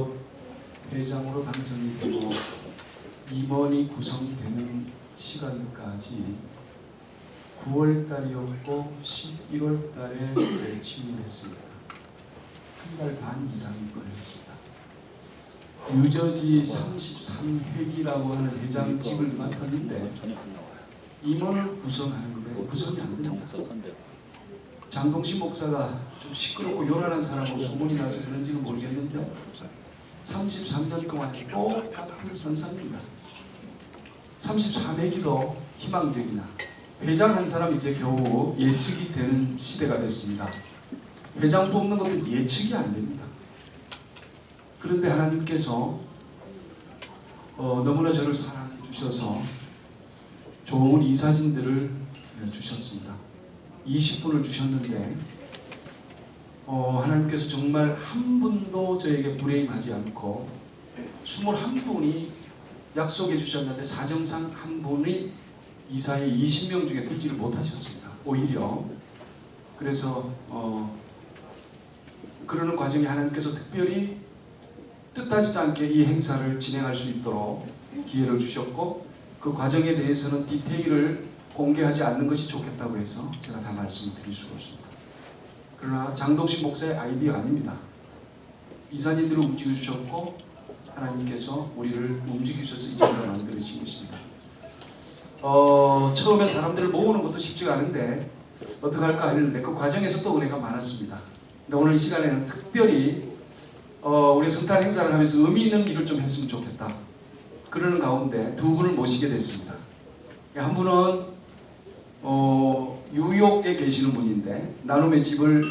유럽 회장으로 당선이 되고 임원이 구성되는 시간까지 9월달이었고 11월달에 취임했습니다. 한 달 반 이상이 걸렸습니다. 뉴저지 33회기라고 하는 회장직을 맡았는데 임원을 구성하는데 구성이 안 됩니다. 장동신 목사가 좀 시끄럽고 요란한 사람으로 소문이 나서 그런지는 모르겠는데 33년 동안 똑같은 현상입니다. 33회기도 희망적이나 회장 한 사람이 이제 겨우 예측이 되는 시대가 됐습니다. 회장 뽑는 것도 예측이 안 됩니다. 그런데 하나님께서 너무나 저를 사랑해 주셔서 좋은 이사진들을 주셨습니다. 20분을 주셨는데 하나님께서 정말 한 분도 저에게 불행하지 않고 21분이 약속해 주셨는데 사정상 한 분이 이사의 20명 중에 들지를 못하셨습니다. 오히려 그래서 그러는 과정에 하나님께서 특별히 뜻하지도 않게 이 행사를 진행할 수 있도록 기회를 주셨고 그 과정에 대해서는 디테일을 공개하지 않는 것이 좋겠다고 해서 제가 다 말씀을 드릴 수가 없습니다. 그러나 장동신 목사의 아이디어 아닙니다. 이사님들을 움직여주셨고 하나님께서 우리를 움직이셔서 이 자리를 만들어주신 것입니다. 처음에 사람들을 모으는 것도 쉽지가 않은데 어떡할까 했는데 그 과정에서 또 은혜가 많았습니다. 근데 오늘 이 시간에는 특별히 우리 성탄 행사를 하면서 의미 있는 일을 좀 했으면 좋겠다. 그러는 가운데 두 분을 모시게 됐습니다. 한 분은 뉴욕에 계시는 분인데 나눔의 집을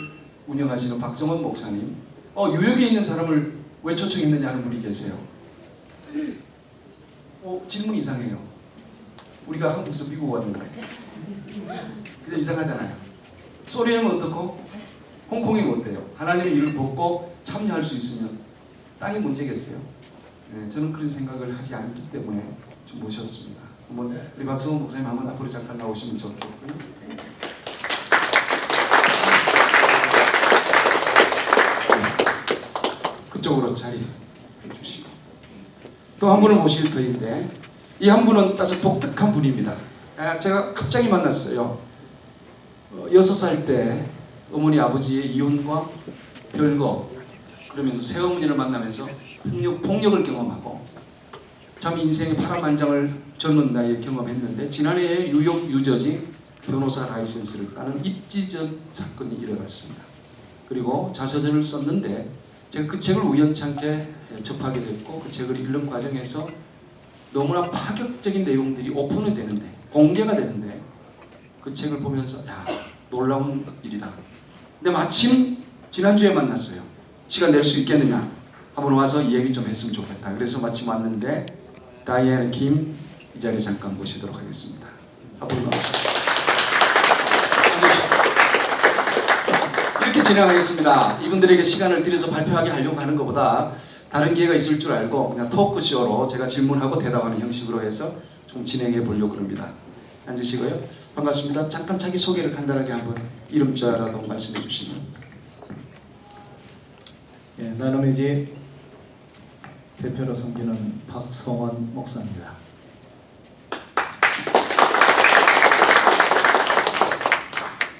운영하시는 박성원 목사님. 뉴욕에 있는 사람을 왜 초청했느냐 하는 분이 계세요. 질문 이상해요. 우리가 한국에서 미국 왔는데 그냥 이상하잖아요. 소련은 어떻고 홍콩이 어때요? 하나님의 일을 돕고 참여할 수 있으면 땅이 문제겠어요? 네, 저는 그런 생각을 하지 않기 때문에 좀 모셨습니다. 한번 우리 박성원 목사님 한번 앞으로 잠깐 나오시면 좋겠고요. 그쪽으로 자리해 주시고 또 한 분을 모실 터인데 이 한 분은 아주 독특한 분입니다. 제가 갑자기 만났어요. 6살 때 어머니 아버지의 이혼과 별거 그러면서 새어머니를 만나면서 폭력을 경험하고 참 인생의 파란만장을 젊은 나이에 경험했는데 지난해에 뉴저지 변호사 라이센스를 따는 입지전 사건이 일어났습니다. 그리고 자서전을 썼는데 제가 그 책을 우연찮게 접하게 됐고 그 책을 읽는 과정에서 너무나 파격적인 내용들이 오픈이 되는데 공개가 되는데 그 책을 보면서 놀라운 일이다. 근데 마침 지난주에 만났어요. 시간 낼 수 있겠느냐? 한번 와서 이 얘기 좀 했으면 좋겠다. 그래서 마침 왔는데 다이애나 김 이 자리에 잠깐 모시도록 하겠습니다. 한번 나오시죠. 이렇게 진행하겠습니다. 이분들에게 시간을 들여서 발표하게 하려고 하는 것보다 다른 기회가 있을 줄 알고 그냥 토크쇼로 제가 질문하고 대답하는 형식으로 해서 좀 진행해 보려고 합니다. 앉으시고요. 반갑습니다. 잠깐 자기 소개를 간단하게 한번 이름자라도 말씀해 주시면. 나눔의 집 대표로 섬기는 박성원 목사입니다.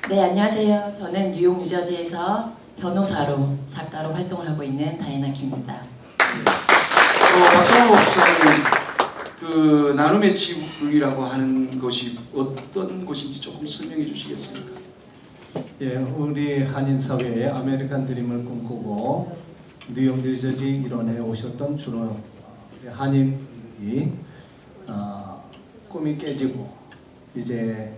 네, 안녕하세요. 저는 뉴욕 뉴저지에서 변호사로 작가로 활동을 하고 있는 다이애나 김입니다. 박성원 목사님, 그 나눔의 집이라고 하는 것이 어떤 곳인지 조금 설명해 주시겠습니까? 우리 한인 사회에 아메리칸 드림을 꿈꾸고 뉴욕 뉴저지 일원에 오셨던 주로 한인이 꿈이 깨지고 이제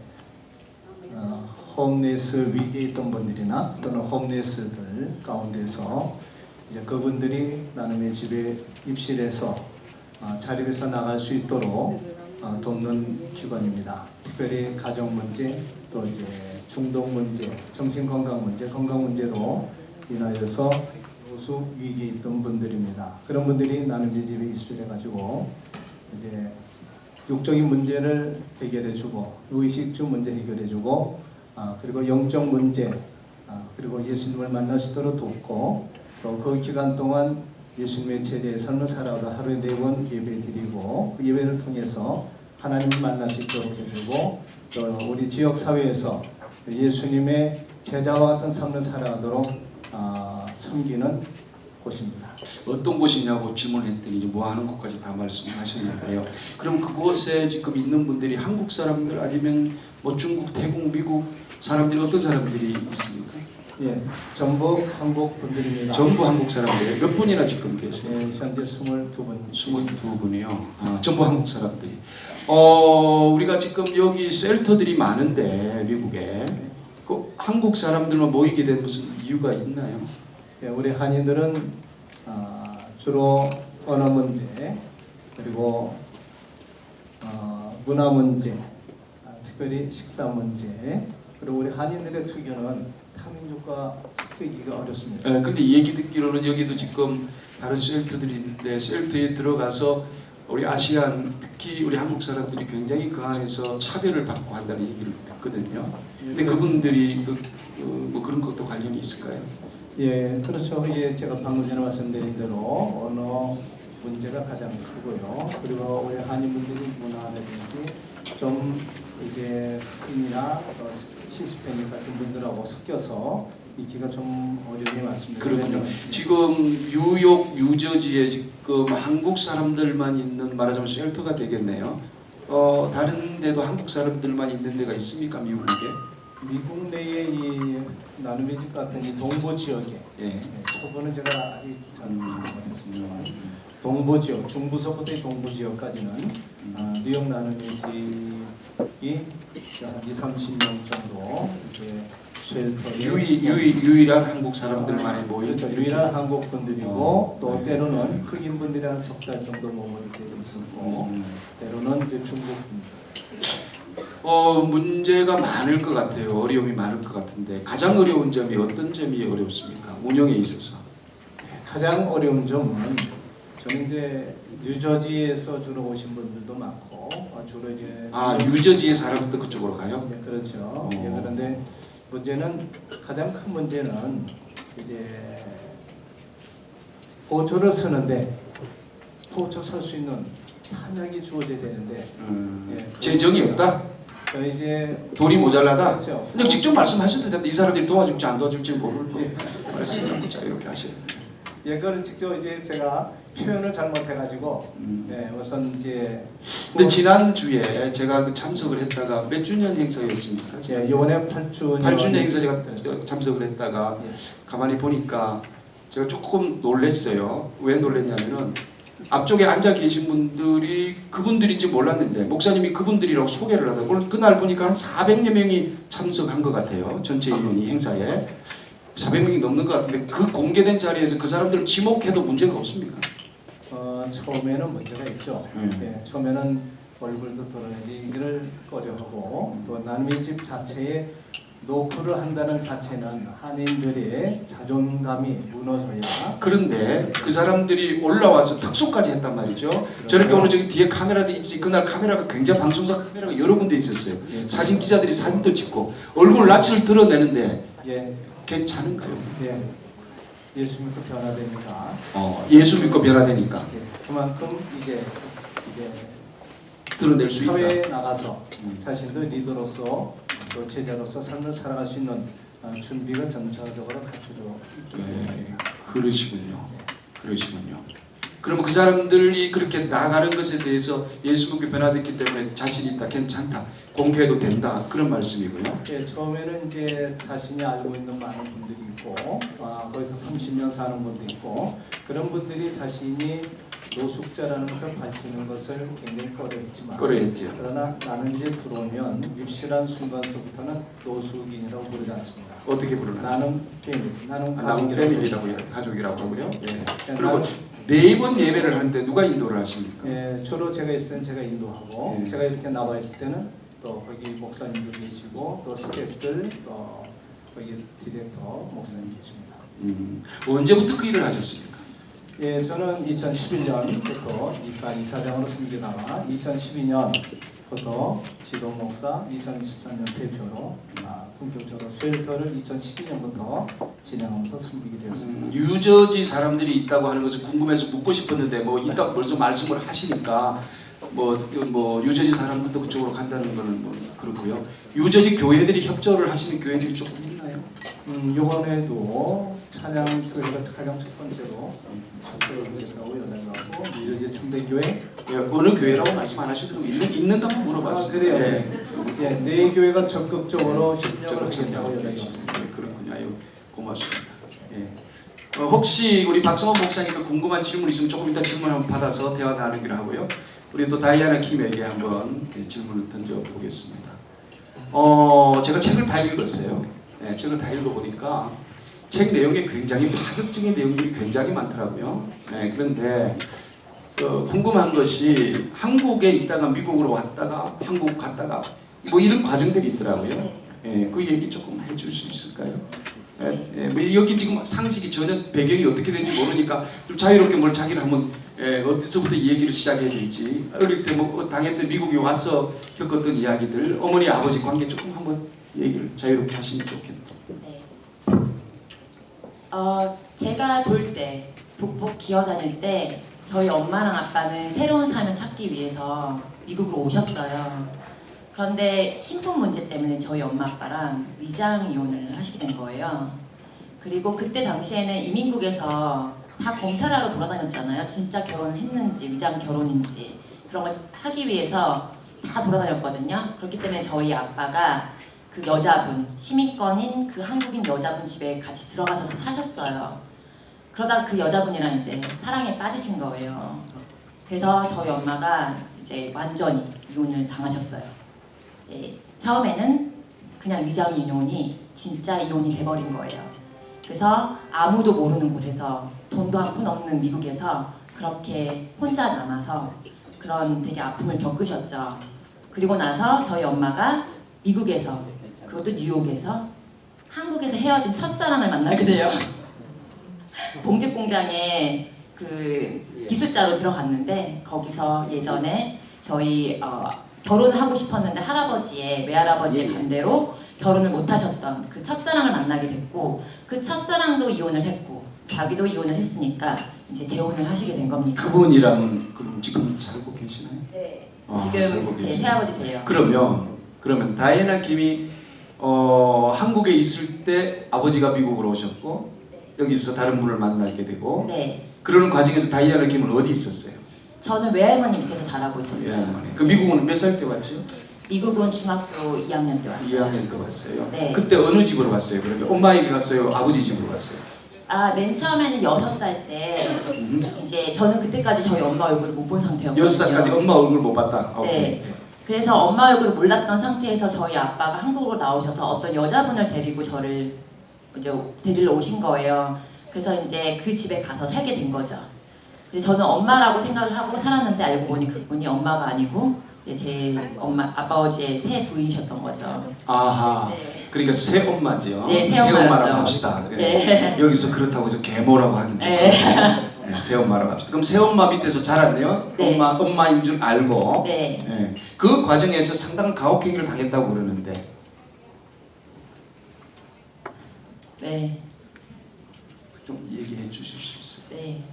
홈리스 위기에 있던 분들이나 또는 홈리스들 가운데서 이제 그분들이 나눔의 집에 입실해서 자립해서 나갈 수 있도록 돕는 기관입니다. 특별히 가정 문제, 또 이제 중독 문제, 정신 건강 문제, 건강 문제로 인하여서 노수 위기에 있던 분들입니다. 그런 분들이 나눔의 집에 입실해 가지고 이제 육적인 문제를 해결해주고 의식주 문제 해결해주고 그리고 영적 문제 그리고 예수님을 만날 수 있도록 돕고 또 그 기간 동안 예수님의 제자의 삶을 살아오다 하루에 4번 예배드리고 그 예배를 통해서 하나님을 만날 수 있도록 해주고 또 우리 지역 사회에서 예수님의 제자와 같은 삶을 살아가도록 섬기는 곳입니다. 어떤 곳이냐고 질문했더니 이제 뭐 하는 곳까지 다 말씀하셨는데요. 그럼 그곳에 지금 있는 분들이 한국 사람들 아니면 뭐 중국, 태국, 미국 사람들이 어떤 사람들이 있습니까? 예, 전부 한국 분들입니다. 전부 한국 사람들. 몇 분이나 지금 계세요? 예, 현재 22분. 22분이요. 전부 한국 사람들이. 우리가 지금 여기 셀터들이 많은데 미국에 그 한국 사람들만 모이게 된 무슨 이유가 있나요? 예, 우리 한인들은 주로 언어 문제 그리고 문화 문제, 특별히 식사 문제 그리고 우리 한인들의 특유는 타민족과 섞이기가 어렵습니다. 근데 얘기 듣기로는 여기도 지금 다른 쉘터들이 있는데 쉘터에 들어가서 우리 아시안 특히 우리 한국 사람들이 굉장히 그 안에서 차별을 받고 한다는 얘기를 듣거든요. 근데 그분들이 뭐 그런 것도 관련이 있을까요? 예, 그렇죠. 예, 제가 방금 전에 말씀드린 대로 언어 문제가 가장 크고요. 그리고 우리 한인분들이 문화라든지 좀 이제 흑인이나 히스패닉 같은 분들하고 섞여서 있기가 좀 어려움이 많습니다. 그렇군요. 지금 뉴욕, 뉴저지에 지금 한국 사람들만 있는 말하자면 쉘터가 되겠네요. 다른 데도 한국 사람들만 있는 데가 있습니까, 미국에? 미국 내의 이 나눔의 집 같은 이 동부 지역에 예. 서부는 제가 아직 잘 못했습니다만 동부 지역, 중부서부터 이 동부 지역까지는 뉴욕 나눔의 집이 한 2~30명 정도 이렇게 유일한 한국 사람들만이 모인 그렇죠. 유일한 한국 분들이고 또 네. 때로는 흑인 분들이 한 3달 정도 머무를 때도 있었고 때로는 이제 중국 분들. 문제가 많을 것 같아요. 어려움이 많을 것 같은데 가장 어려운 점이 어떤 점이 어렵습니까? 운영에 있어서. 가장 어려운 점은 저는 이제 뉴저지에서 주로 오신 분들도 많고 주로 이제 뉴저지의 사람들도 그쪽으로 가요? 네, 그렇죠. 예, 그런데 문제는 가장 큰 문제는 이제 보초를 서는데 보초 설 수 있는 탄약이 주어져야 되는데 예, 재정이 없다? 이제 돈이 모자라다? 그렇죠. 그냥 직접 말씀하셔도 됩니다. 이 사람들이 도와줄지 안 도와줄지 모르고 말씀을 이렇게 하셔요. 예, 그걸 직접 이제 제가 표현을 잘못해가지고 우선 이제 근데 지난주에 제가 그 참석을 했다가 몇 주년 행사였습니까? 예, 이번에 8주년 8주년 행사 제가 참석을 했다가 가만히 보니까 제가 조금 놀랐어요. 왜 놀랐냐면은 앞쪽에 앉아 계신 분들이 그분들인지 몰랐는데 목사님이 그분들이라고 소개를 하다 그날 보니까 한 400여 명이 참석한 것 같아요. 전체 인원이 행사에 400명이 넘는 것 같은데 그 공개된 자리에서 그 사람들을 지목해도 문제가 없습니까? 처음에는 문제가 있죠. 예, 처음에는 얼굴도 드러내기를 꺼려하고 또 나눔의 집 자체에 노크를 한다는 자체는 한인들의 자존감이 무너져야. 그런데 그 사람들이 올라와서 특수까지 했단 말이죠. 저렇게 오늘 저기 뒤에 카메라도 있지. 그날 카메라가 굉장히 방송사 카메라가 여러 군데 있었어요. 사진 기자들이 사진도 찍고 얼굴 낯을 드러내는데 예, 괜찮은가요? 예, 예수 믿고 변화되니까. 예수 믿고 변화되니까 예, 그만큼 이제 드러낼 수 있다. 사회에 나가서 자신도 리더로서 또 제자로서 삶을 살아갈 수 있는 준비가 전체적으로 갖춰져 있기 때문에. 그러시군요. 그러면 그 사람들이 그렇게 나가는 것에 대해서 예수 믿고 변화됐기 때문에 자신 있다, 괜찮다, 공개해도 된다 그런 말씀이고요. 예, 처음에는 이제 자신이 알고 있는 많은 분들이 있고 거기서 30년 사는 분도 있고 그런 분들이 자신이 노숙자라는 것을 밝히는 것을 굉장히 꺼려했지만 그러나 나는 이제 들어오면 입실한 순간서부터는 노숙인이라고 부르지 않습니다. 어떻게 부르나요? 나는 패밀리, 나는 패밀리라고 해요. 가족이라고 하고요. 예. 그리고 4번 예배를 하는데 누가 인도를 하십니까? 예, 주로 제가 있을 때는 제가 인도하고 예. 제가 이렇게 나와 있을 때는 또 거기 목사님도 계시고 또 스태프들 또 거기 디렉터 목사님 계십니다. 언제부터 그 일을 하셨습니까? 예, 저는 2011년부터 이사장으로 섬기다가 2012년부터 지도 목사, 2013년 대표로 본격적으로 쉘터를 2012년부터 진행하면서 섬기게 되었습니다. 뉴저지 사람들이 있다고 하는 것을 궁금해서 묻고 싶었는데 뭐 이따 벌써 말씀을 하시니까 뭐 뉴저지 사람들도 그쪽으로 간다는 거는 뭐 그렇고요. 뉴저지 교회들이 협조를 하시는 교회들이 조금 있나요? 이번에도 찬양 교회가 가장 첫 번째로 협조를 하겠다고 연락을 하고 뉴저지 청대교회 예, 어느 교회라고 말씀 안 하셔도 있는다고 물어봤어요. 그래요. 예. 예, 네 교회가 적극적으로 협력을 적극적으로 하겠다고 연락이 계십니다. 왔습니다. 예, 그렇군요. 아유, 고맙습니다. 예. 혹시 우리 박성원 목사님께 궁금한 질문 있으면 조금 이따 질문 한번 받아서 대화 나누기로 하고요. 우리 또 다이아나 킴에게 한번 질문을 던져보겠습니다. 제가 책을 다 읽었어요. 네, 책을 다 읽어보니까 책 내용에 굉장히 파격적인 내용들이 굉장히 많더라고요. 네, 그런데 궁금한 것이 한국에 있다가 미국으로 왔다가 한국 갔다가 뭐 이런 과정들이 있더라고요. 네, 그 얘기 조금 해줄 수 있을까요? 뭐 여기 지금 상식이 전혀 배경이 어떻게 되는지 모르니까 좀 자유롭게 뭘 자기를 한번 어디서부터 이 얘기를 시작해야 될지 어릴 때 뭐 당했던 미국에 와서 겪었던 이야기들 어머니 아버지 관계 조금 한번 얘기를 자유롭게 하시면 좋겠네요. 네. 제가 돌 때 북북 기어다닐 때 저희 엄마랑 아빠는 새로운 삶을 찾기 위해서 미국으로 오셨어요. 그런데 신분 문제 때문에 저희 엄마 아빠랑 위장 이혼을 하시게 된 거예요. 그리고 그때 당시에는 이민국에서 다 검사를 하러 돌아다녔잖아요. 진짜 결혼을 했는지 위장 결혼인지 그런 걸 하기 위해서 다 돌아다녔거든요. 그렇기 때문에 저희 아빠가 그 여자분, 시민권인 그 한국인 여자분 집에 같이 들어가서 사셨어요. 그러다 그 여자분이랑 이제 사랑에 빠지신 거예요. 그래서 저희 엄마가 이제 완전히 이혼을 당하셨어요. 예, 처음에는 그냥 위장 이혼이 진짜 이혼이 돼버린 거예요. 그래서 아무도 모르는 곳에서 돈도 한 푼 없는 미국에서 그렇게 혼자 남아서 그런 되게 아픔을 겪으셨죠. 그리고 나서 저희 엄마가 미국에서 그것도 뉴욕에서 한국에서 헤어진 첫사랑을 만나게 돼요. 봉직 공장에 그 기술자로 들어갔는데 거기서 예전에 저희 결혼을 하고 싶었는데 할아버지의 외할아버지의 반대로 결혼을 못 하셨던 그 첫사랑을 만나게 됐고 그 첫사랑도 이혼을 했고 자기도 이혼을 했으니까 이제 재혼을 하시게 된 겁니다. 그분이랑은 그럼 지금 살고 계시나요? 네. 살고 지금 제 계시네요. 새아버지세요. 그러면 다이애나 김이 한국에 있을 때 아버지가 미국으로 오셨고 여기서 다른 분을 만나게 되고 네. 그러는 과정에서 다이애나 김은 어디 있었어요? 저는 외할머니 밑에서 자라고 있었어요. 그 미국은 몇 살 때 왔죠? 미국은 중학교 2학년 때 왔어요. 2학년 때 왔어요. 네. 그때 어느 집으로 갔어요? 그러면 엄마에게 갔어요? 아버지 집으로 갔어요? 맨 처음에는 6살 때 이제 저는 그때까지 저희 엄마 얼굴을 못 본 상태였거든요. 6살까지 엄마 얼굴 못 봤다? 네. 그래서 엄마 얼굴을 몰랐던 상태에서 저희 아빠가 한국으로 나오셔서 어떤 여자분을 데리고 저를 이제 데리러 오신 거예요. 그래서 이제 그 집에 가서 살게 된 거죠. 그래서 저는 엄마라고 생각을 하고 살았는데 알고 보니 그분이 엄마가 아니고 제 아버지의 새 부인이셨던 거죠. 아하. 네. 그러니까 새 엄마죠. 네, 새 엄마라고 엄마죠. 합시다. 네. 여기서 그렇다고 해서 계모라고 하긴 좀 네. 네, 새 엄마라고 합시다. 그럼 새 엄마 밑에서 자랐네요. 네. 엄마인 줄 알고. 네. 네. 그 과정에서 상당한 가혹행위를 당했다고 그러는데. 네. 좀 얘기해 주실 수 있어요? 네.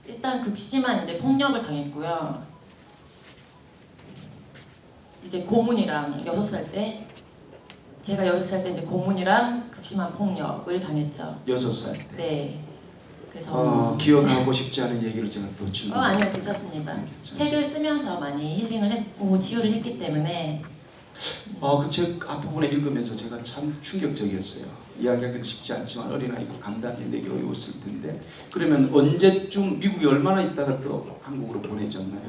일단 극심한 이제 폭력을 당했고요. 이제 고문이랑 6살 때 제가 6살 때 이제 고문이랑 극심한 폭력을 당했죠. 6살 때. 네. 그래서 기억하고 싶지 않은 얘기를 제가 또 질문. 아니요, 괜찮습니다. 책을 쓰면서 많이 힐링을 했고 치유를 했기 때문에 그 책 앞부분에 읽으면서 제가 참 충격적이었어요. 이야기하기도 쉽지 않지만 어린아이가 감당이 되기 어려웠을 텐데. 그러면 언제쯤 미국에 얼마나 있다가 또 한국으로 보내졌나요?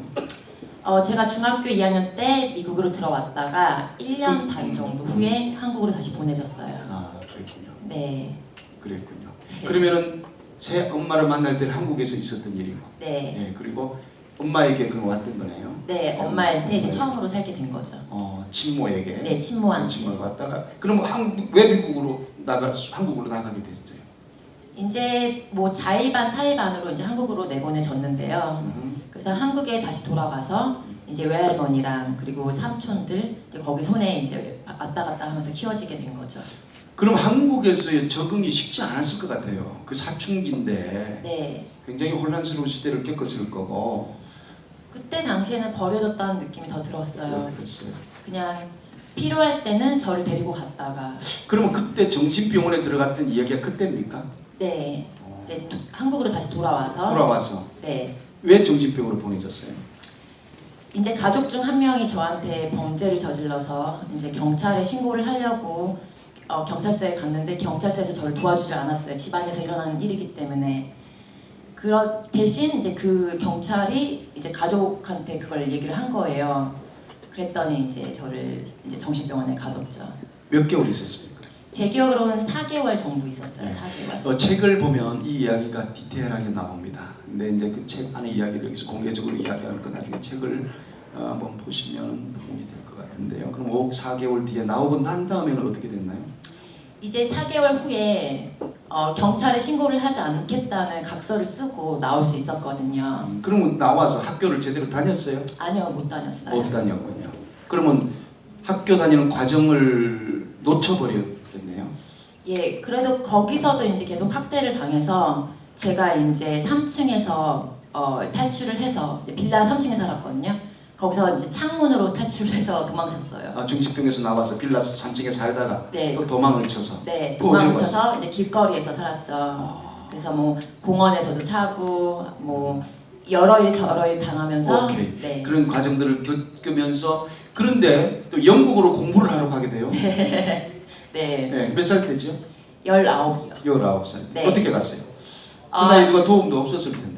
제가 중학교 2학년 때 미국으로 들어왔다가 1년 반 정도 후에 한국으로 다시 보내졌어요. 그랬군요. 네. 그랬군요. 그러면은 새 엄마를 만날 때는 한국에서 있었던 일이고. 네. 네. 그리고 엄마에게 그럼 왔던 거네요. 네, 엄마한테 이제 처음으로 살게 된 거죠. 친모에게. 네, 친모한테. 친모에 왔다가 그럼 왜 미국으로 한국으로 나가게 됐어요? 이제 뭐 자의반 타의반으로 이제 한국으로 내보내졌는데요. 그래서 한국에 다시 돌아가서 이제 외할머니랑 그리고 삼촌들 이제 거기 손에 이제 왔다 갔다 하면서 키워지게 된 거죠. 그럼 한국에서의 적응이 쉽지 않았을 것 같아요. 그 사춘기인데 네. 굉장히 혼란스러운 시대를 겪었을 거고. 그때 당시에는 버려졌다는 느낌이 더 들었어요. 그랬어요. 그냥 필요할 때는 저를 데리고 갔다가 그러면 그때 정신병원에 들어갔던 이야기가 그때입니까? 네, 한국으로 다시 돌아와서 돌아와서 네. 왜 정신병원으로 보내졌어요? 이제 가족 중 한 명이 저한테 범죄를 저질러서 이제 경찰에 신고를 하려고 경찰서에 갔는데 경찰서에서 저를 도와주지 않았어요. 집안에서 일어난 일이기 때문에. 대신 이제 그 경찰이 이제 가족한테 그걸 얘기를 한 거예요. 그랬더니 이제 저를 이제 정신병원에 가뒀죠. 몇 개월 있었습니까? 제 기억으로는 4개월 정도 있었어요. 4개월. 책을 보면 이 이야기가 디테일하게 나옵니다. 근데 이제 그 책 안의 이야기를 여기서 공개적으로 이야기할 거 나중에 책을 한번 보시면 도움이 될 것 같은데요. 그럼 4개월 뒤에 나오고 난 다음에는 어떻게 됐나요? 이제 4개월 후에 경찰에 신고를 하지 않겠다는 각서를 쓰고 나올 수 있었거든요. 그러면 나와서 학교를 제대로 다녔어요? 아니요, 못 다녔어요. 못 다녔군요. 그러면 학교 다니는 과정을 놓쳐버렸겠네요. 예, 그래도 거기서도 이제 계속 학대를 당해서 제가 이제 3층에서 탈출을 해서 빌라 3층에 살았거든요. 거기서 이제 창문으로 탈출을 해서 도망쳤어요. 아, 정신병에서 나와서 빌라 3층에 살다가 네. 또 도망을 쳐서 네, 또 어디로 도망을 쳐서 이제 길거리에서 살았죠. 아. 그래서 뭐 공원에서도 자고 뭐 여러 일 저러 일 당하면서 오케이. 네. 그런 과정들을 겪으면서 그런데 또 영국으로 공부를 하러 가게 돼요. 네. 네, 몇 살 때죠? 19이요. 19살. 네. 어떻게 갔어요? 그 나이 누가 도움도 없었을 텐데.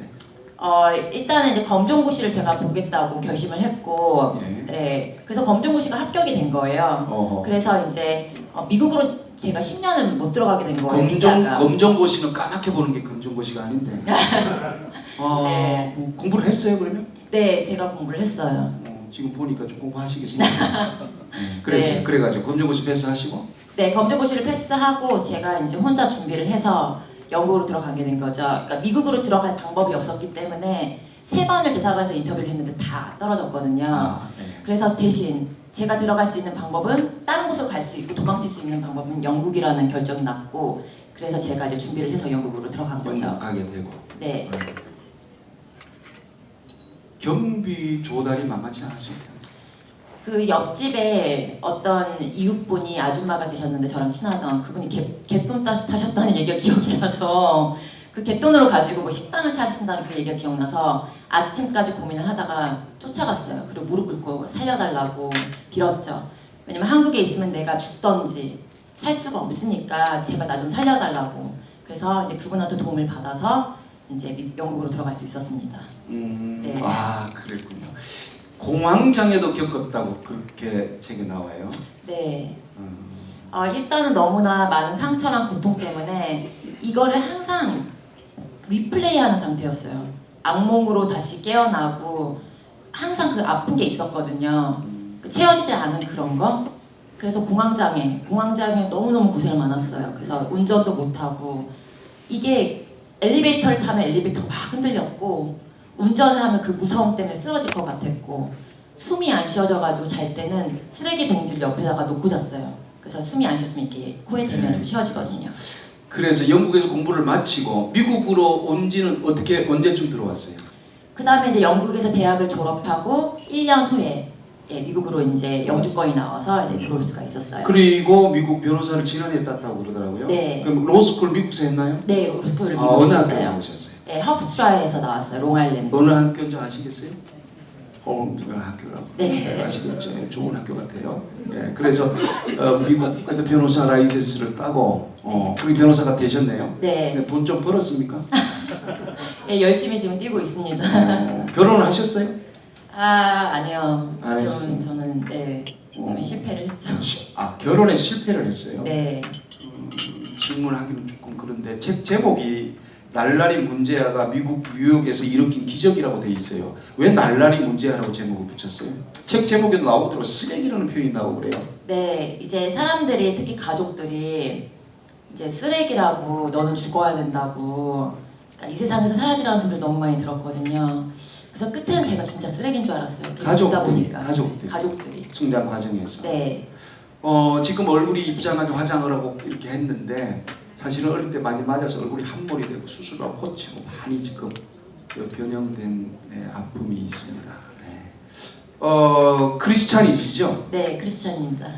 일단은 이제 검정고시를 제가 보겠다고 결심을 했고, 예. 네, 그래서 검정고시가 합격이 된 거예요. 어허. 그래서 이제 미국으로 제가 10년을 못 들어가게 된 거예요. 비자가. 검정고시는 까맣게 보는 게 검정고시가 아닌데. 네. 뭐 공부를 했어요 그러면? 네, 제가 공부를 했어요. 지금 보니까 좀 공부하시겠습니다. 그래서 네. 그래가지고 검정고시 패스하시고. 네, 검정고시를 패스하고 제가 이제 혼자 준비를 해서 영국으로 들어가게 된 거죠. 그러니까 미국으로 들어갈 방법이 없었기 때문에 3번을 대사관에서 인터뷰를 했는데 다 떨어졌거든요. 네. 그래서 대신 제가 들어갈 수 있는 방법은 다른 곳으로 갈 수 있고 도망칠 수 있는 방법은 영국이라는 결정이 났고, 그래서 제가 이제 준비를 해서 영국으로 들어간 거죠. 영국 가게 되고. 네. 경비 조달이 만만치 않았습니다. 그 옆집에 어떤 이웃분이 아줌마가 계셨는데 저랑 친하던 그분이 갯돈 타셨다는 얘기가 기억이 나서 그 갯돈으로 가지고 뭐 식당을 차리신다는 그 얘기가 기억나서 아침까지 고민을 하다가 쫓아갔어요. 그리고 무릎 꿇고 살려달라고 빌었죠. 왜냐면 한국에 있으면 내가 죽던지 살 수가 없으니까 제발 나 좀 살려달라고. 그래서 이제 그분한테 도움을 받아서 이제 영국으로 들어갈 수 있었습니다. 네. 아, 그랬군요. 공황장애도 겪었다고 그렇게 책에 나와요. 네. 일단은 너무나 많은 상처랑 고통 때문에 이거를 항상 리플레이하는 상태였어요. 악몽으로 다시 깨어나고 항상 그 아픈 게 있었거든요. 채워지지 않은 그런 거. 그래서 공황장애 너무너무 고생이 많았어요. 그래서 운전도 못하고 이게 엘리베이터를 타면 엘리베이터가 막 흔들렸고 운전을 하면 그 무서움 때문에 쓰러질 것 같았고 숨이 안 쉬어져가지고 잘 때는 쓰레기 봉지를 옆에다가 놓고 잤어요. 그래서 숨이 안 쉬어지면 이렇게 코에 대면 좀 쉬어지거든요. 그래서 영국에서 공부를 마치고 미국으로 온 지는 언제쯤 들어왔어요? 그 다음에 이제 영국에서 대학을 졸업하고 1년 후에 미국으로 이제 영주권이 나와서 이제 들어올 수가 있었어요. 그리고 미국 변호사를 지난해 땄다고 그러더라고요. 네. 그럼 로스쿨 미국에서 했나요? 네, 로스쿨을 어느 미국에서 학교 했어요. 나오셨어요? 네, 허프스트라이에서 나왔어요. 롱아일랜드. 어느 학교인지 아시겠어요? 홈드가 학교라고. 네. 아시겠죠? 좋은 학교 같아요. 예, 그래서 미국 변호사 라이센스를 따고 그리고 변호사가 되셨네요. 네. 돈 좀 벌었습니까? 네, 열심히 지금 뛰고 있습니다. 결혼을 하셨어요? 아니요. 안 했어요? 저는 네, 좀 실패를 했죠. 아, 결혼에 실패를 했어요? 네. 질문하기는 조금 그런데 책 제목이 날라리 문제아가 미국 뉴욕에서 일으킨 기적이라고 돼 있어요. 왜 날라리 문제아라고 제목을 붙였어요? 책 제목에도 나오더라고 쓰레기라는 표현이 나오고 그래요. 네, 이제 사람들이 특히 가족들이 이제 쓰레기라고 너는 죽어야 된다고 그러니까 이 세상에서 사라지라는 소리를 너무 많이 들었거든요. 그래서 끝에는 제가 진짜 쓰레기인 줄 알았어요. 계속 듣다 보니까. 가족들이. 성장 과정에서. 네. 지금 얼굴이 이쁘장하게 화장을 하고 이렇게 했는데 사실은 어릴 때 많이 맞아서 얼굴이 함몰이 되고 수술하고 고치고 많이 지금 변형된 아픔이 있습니다. 크리스찬이시죠? 네, 크리스찬입니다.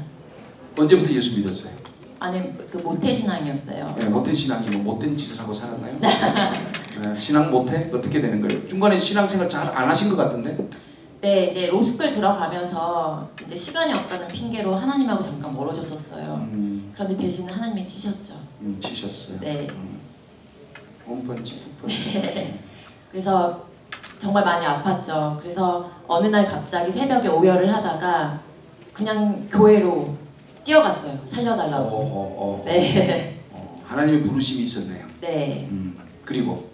언제부터 예수 믿었어요? 아니, 그 모태신앙이었어요. 네, 모태 신앙이 뭐 못된 짓을 하고 살았나요? 네, 신앙 못해? 어떻게 되는 거예요? 중간에 신앙생활 잘 안 하신 것 같은데? 네, 이제 로스쿨 들어가면서 이제 시간이 없다는 핑계로 하나님하고 잠깐 멀어졌었어요. 그런데 대신 하나님이 치셨죠. 치셨어요. 네. 홈펀치, 그래서 정말 많이 아팠죠. 그래서 어느 날 갑자기 새벽에 오열을 하다가 그냥 교회로 뛰어갔어요. 살려달라고. 네. 하나님의 부르심이 있었네요. 네. 그리고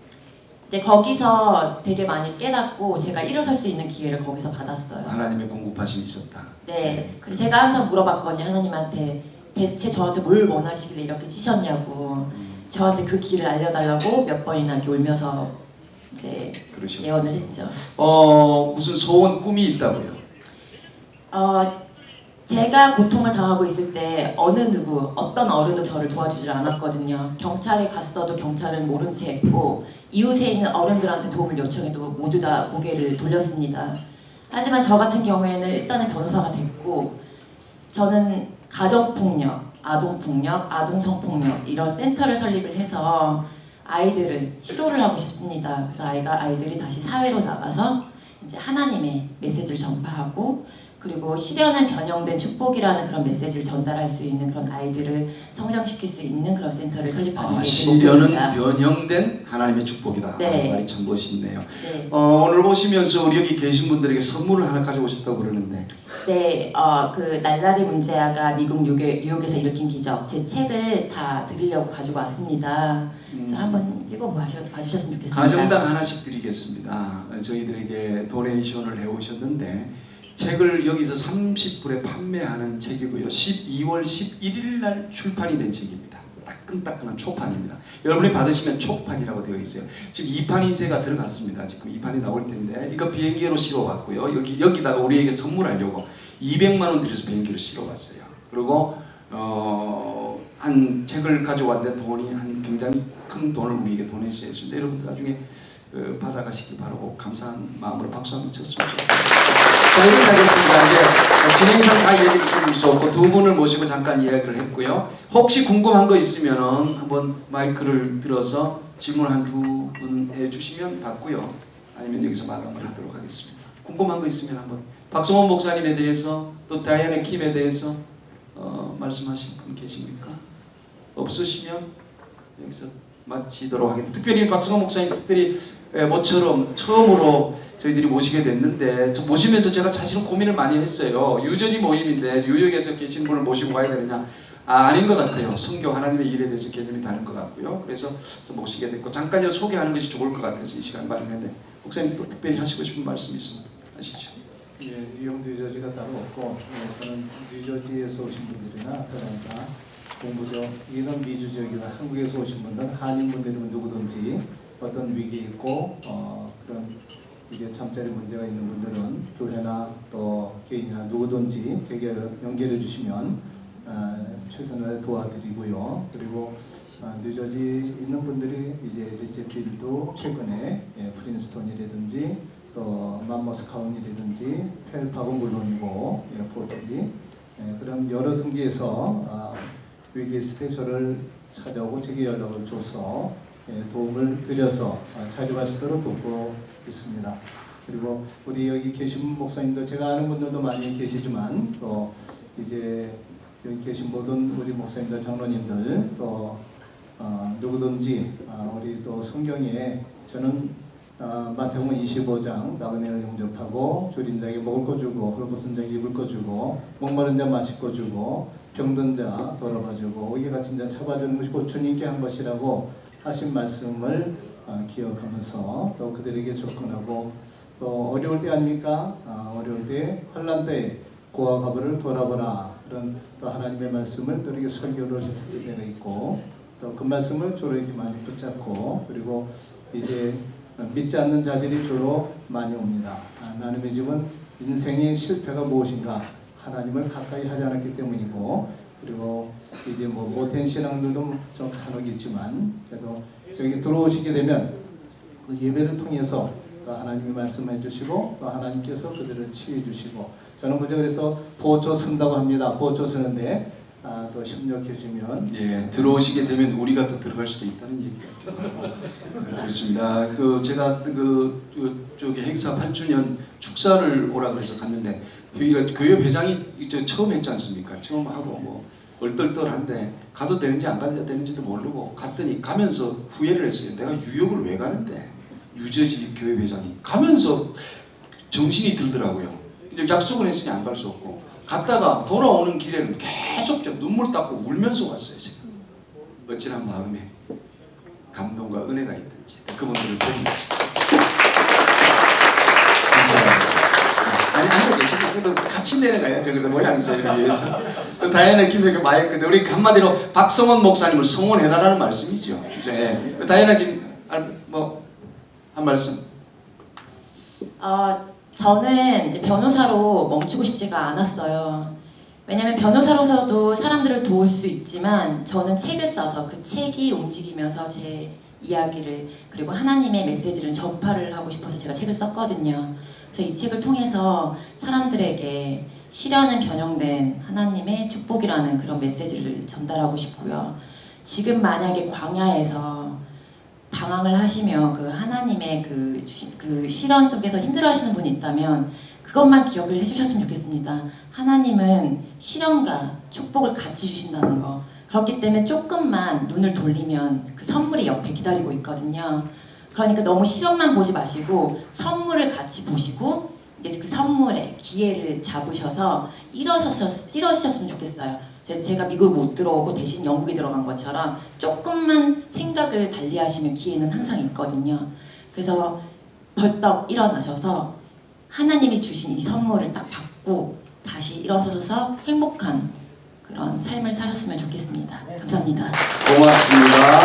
이제 거기서 되게 많이 깨닫고 제가 일어설 수 있는 기회를 거기서 받았어요. 하나님의 공급하심이 있었다. 네. 그래서 제가 항상 물어봤거든요. 하나님한테 대체 저한테 뭘 원하시길래 이렇게 치셨냐고. 저한테 그 길을 알려달라고 몇 번이나 이렇게 울면서 이제 그러셨군요. 예언을 했죠. 무슨 소원 꿈이 있다고요? 제가 고통을 당하고 있을 때 어느 누구, 어떤 어른도 저를 도와주질 않았거든요. 경찰에 갔어도 경찰은 모른 채 했고 이웃에 있는 어른들한테 도움을 요청해도 모두 다 고개를 돌렸습니다. 하지만 저 같은 경우에는 일단은 변호사가 됐고 저는 가정폭력, 아동폭력, 아동성폭력 이런 센터를 설립을 해서 아이들을 치료를 하고 싶습니다. 그래서 아이들이 다시 사회로 나가서 이제 하나님의 메시지를 전파하고 그리고 시련은 변형된 축복이라는 그런 메시지를 전달할 수 있는 그런 아이들을 성장시킬 수 있는 그런 센터를 설립하는 게 시련은 목표입니다. 변형된 하나님의 축복이다. 네. 말이 참 멋있네요. 네. 오늘 오시면서 우리 여기 계신 분들에게 선물을 하나 가져오셨다고 그러는데. 네, 그 날라리 문제아가 미국 뉴욕에서 일으킨 기적 제 책을 다 드리려고 가지고 왔습니다. 그래서 한번 봐주셨으면 좋겠습니다. 가정당 하나씩 드리겠습니다. 저희들에게 도네이션을 해오셨는데 책을 여기서 30불에 판매하는 책이고요. 12월 11일 날 출판이 된 책입니다. 따끈따끈한 초판입니다. 여러분이 받으시면 초판이라고 되어 있어요. 지금 2판 인쇄가 들어갔습니다. 지금 2판이 나올 텐데 이거 비행기로 실어왔고요. 여기다가 우리에게 선물하려고 200만 원 들여서 비행기로 실어왔어요. 그리고 한 책을 가져왔는데 돈이 한 굉장히 큰 돈을 우리에게 도냈어요. 여러분들 나중에 받아가시기 바라고 감사한 마음으로 박수 한번 쳤습니다. 자, 이렇게 하겠습니다. 이제 진행상 다 얘기를 좀 있었고 두 분을 모시고 잠깐 이야기를 했고요. 혹시 궁금한 거 있으면 한번 마이크를 들어서 질문 한 두 분 해주시면 받고요. 아니면 여기서 마감을 하도록 하겠습니다. 궁금한 거 있으면 한번 박성원 목사님에 대해서 또 다이애나 킴에 대해서 말씀하신 분 계십니까? 없으시면 여기서 마치도록 하겠습니다. 특별히 박성원 목사님 특별히 모처럼 처음으로 저희들이 모시게 됐는데 모시면서 제가 사실은 고민을 많이 했어요. 유저지 모임인데 뉴욕에서 계신 분을 모시고 가야 되느냐? 아닌 것 같아요. 성경 하나님의 일에 대해서 개념이 다른 것 같고요. 그래서 좀 모시게 됐고 잠깐 소개하는 것이 좋을 것 같아서 이 시간 마련했는데 목사님 또 특별히 하시고 싶은 말씀 있으면 하시죠. 예, 뉴욕 뉴저지가 따로 없고 저는 뉴저지에서 오신 분들이나 아틀란타, 공부적 이런 미주적이나 한국에서 오신 분들, 한인분들이면 누구든지 어떤 위기 있고 그런 이게 잠자리 문제가 있는 분들은 교회나 또 개인이나 누구든지 제게 연결해 주시면 최선을 도와드리고요. 그리고 뉴저지 있는 분들이 이제 리체필도 최근에 프린스톤이라든지 또 맘모스 카운티라든지 펠파고 물론이고 포터리 그런 여러 등지에서 위기 있을 때 저를 찾아오고 제게 연락을 줘서 도움을 드려서 자료할 수 있도록 돕고 있습니다. 그리고 우리 여기 계신 목사님도 제가 아는 분들도 많이 계시지만 또 이제 여기 계신 모든 우리 목사님들, 장로님들 또 누구든지 우리 또 성경에 저는 마태복음 25장 나그네를 영접하고 졸인 자에게 먹을 거 주고 헐벗은 자에게 입을 거 주고 목마른 자 마실 거 주고 병든 자 돌아봐 주고 오기 갇힌 자 잡아주는 것이 곧 주님께 한 것이라고 하신 말씀을 기억하면서 또 그들에게 접근하고 또 어려울 때 아닙니까? 어려울 때 환난 때 고아 과부를 돌아보라 그런 또 하나님의 말씀을 또 이렇게 설교를 듣게 되어 있고 또 그 말씀을 저로 이렇게 많이 붙잡고 그리고 이제 믿지 않는 자들이 주로 많이 옵니다. 나눔의 집은 인생의 실패가 무엇인가 하나님을 가까이 하지 않았기 때문이고, 그리고 이제 뭐 못된 신앙들도 좀 간혹 있지만 그래도 여기 들어오시게 되면 그 예배를 통해서 또 하나님이 말씀해 주시고 또 하나님께서 그들을 치유해 주시고, 저는 그래서 보초 선다고 합니다. 보초 서는데 또 협력해 주면 예, 들어오시게 되면 우리가 또 들어갈 수도 있다는 얘기예요. 그렇습니다. 제가 저기 행사 8주년 축사를 오라 그래서 갔는데 여기가 교회 회장이 처음 했지 않습니까? 처음 하고 뭐 얼떨떨한데 가도 되는지 안 가도 되는지도 모르고 갔더니 가면서 후회를 했어요. 내가 뉴욕을 왜 가는데? 뉴저지 교회 회장이 가면서 정신이 들더라고요. 이제 약속을 했으니 안 갈 수 없고, 갔다가 돌아오는 길에는 계속 눈물 닦고 울면서 왔어요. 제가. 어찌나 마음에 감동과 은혜가 있든지 그분들을 드리겠습니다. 아니 앉아 계시고 그래도 같이 내려가요. 저기도 모양새를 위해서. 또 다이애나 김 마이크 우리 한마디로 박성원 목사님을 성원해달라는 말씀이죠. 예. 다이애나 김 뭐 한 말씀. 저는 이제 변호사로 멈추고 싶지가 않았어요. 왜냐면 변호사로서도 사람들을 도울 수 있지만 저는 책을 써서 그 책이 움직이면서 제 이야기를 그리고 하나님의 메시지를 전파를 하고 싶어서 제가 책을 썼거든요. 그래서 이 책을 통해서 사람들에게 시련은 변형된 하나님의 축복이라는 그런 메시지를 전달하고 싶고요. 지금 만약에 광야에서 방황을 하시며 그 하나님의 그 시련 속에서 힘들어하시는 분이 있다면 그것만 기억을 해주셨으면 좋겠습니다. 하나님은 시련과 축복을 같이 주신다는 거. 그렇기 때문에 조금만 눈을 돌리면 그 선물이 옆에 기다리고 있거든요. 그러니까 너무 시련만 보지 마시고 선물을 같이 보시고 이제 그 선물의 기회를 잡으셔서 일어서셨으면 좋겠어요. 제가 미국 못 들어오고 대신 영국에 들어간 것처럼 조금만 생각을 달리하시면 기회는 항상 있거든요. 그래서 벌떡 일어나셔서 하나님이 주신 이 선물을 딱 받고 다시 일어서서 행복한 그런 삶을 사셨으면 좋겠습니다. 감사합니다. 고맙습니다.